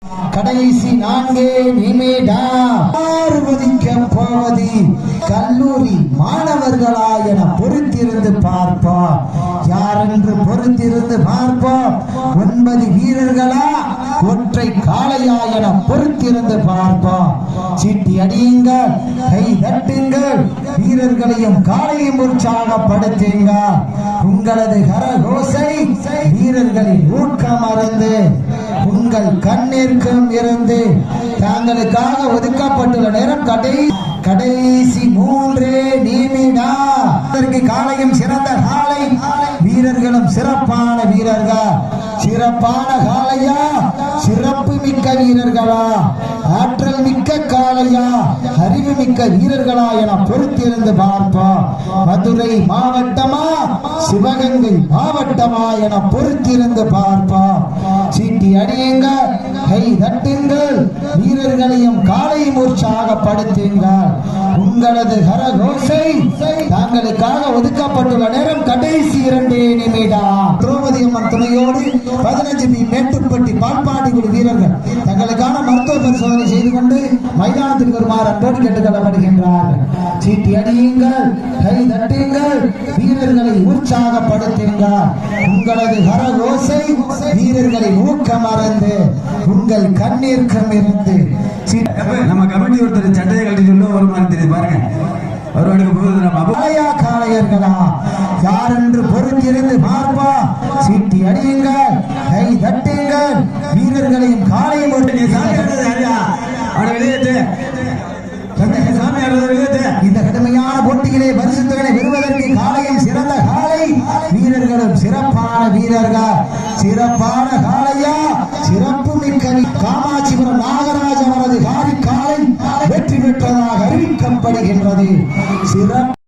கடைசி 4 நிமிடம் ஆர்வதிக்க போவது கல்லூரி மாணவர்களா என பொறுத்திருந்து பார்ப்போம். யார் என்று பொறுத்திருந்து பார்ப்போம். 9 வீரர்களா ஒற்றை காளையா என பொறுத்திருந்து பார்ப்போம். சீட்டி அடியுங்கள், கை தட்டுங்கள், வீரர்களையும் காளையும் உற்சாகப்படுத்துங்கள். உங்களது கரகோசை வீரர்களின் ஊக்கம் அருந்து உங்கள் கண்ணிற்கும் இருந்து தாங்களுக்காக ஒதுக்கப்பட்டுள்ள நேரம் கடைசி 3 நிமிடம். அதற்கு காளையும் சிறந்த காளை, வீரர்களும் சிறப்பான வீரர்கள். சிறப்பான காளையா, சிறப்பு மிக்க வீரர்களா, ஆற்றல் மிக்க காளையா, அறிவு மிக்க வீரர்களா என பொறுத்திருந்து பார்ப்போம். மதுரை மாவட்டமா, சிவகங்கை மாவட்டமா என பொறுத்திருந்து பார்ப்போம். சீட்டி அடியுங்கள், கை தட்டுங்கள், வீரர்களையும் காளையும் உற்சாகப்படுத்துங்கள். உங்களது கரகோசை தாங்களுக்காக ஒதுக்கப்பட்டுள்ள நேரம் கடைசி 2 நிமிடம். திரௌபதி அம்மன் துணையோடு 15 பி மேட்டுப்பட்டி பால்பாண்டி குழு வீரர்கள் தங்களுக்கான மருத்துவ பரிசோதனை செய்து கொண்டு மைதானத்திற்கு வருமாறு அன்போடு கேட்டுக்கொள்ளப்படுகின்றார்கள். சீட்டி அடியுங்கள், கை தட்டுங்கள், வீரர்களை உற்சாகப்படுத்துங்கள். உங்களது கரகோசை வீரர்களை ஊக்கம் மறந்து உங்கள் கண்ணீர்க்கம் இருந்து நம்ம கமிட்டி ஒருத்தர் சட்டையை கட்டி சொல்ல ஒரு மாதிரி தெரியுது பாருங்க. காளையர்களா யார் என்று பொறுத்திருந்து பார்ப்பா. சீட்டி அடியுங்கள், கை தட்டுங்கள், வீரர்களையும் காளையும் இந்த கடுமையான போட்டியிலே பரிசுத்தங்களை பெறுவதற்கு காளையும் சிறந்த காளை, வீரர்களும் சிறப்பான வீரர்கள். சிறப்பான காளையா, சிறப்பு மிக்க காமாட்சிபுரம் நாகராஜ் அவரது காளை வெற்றி பெற்றதாக அறிவிக்கப்படுகின்றது. சிறப்பு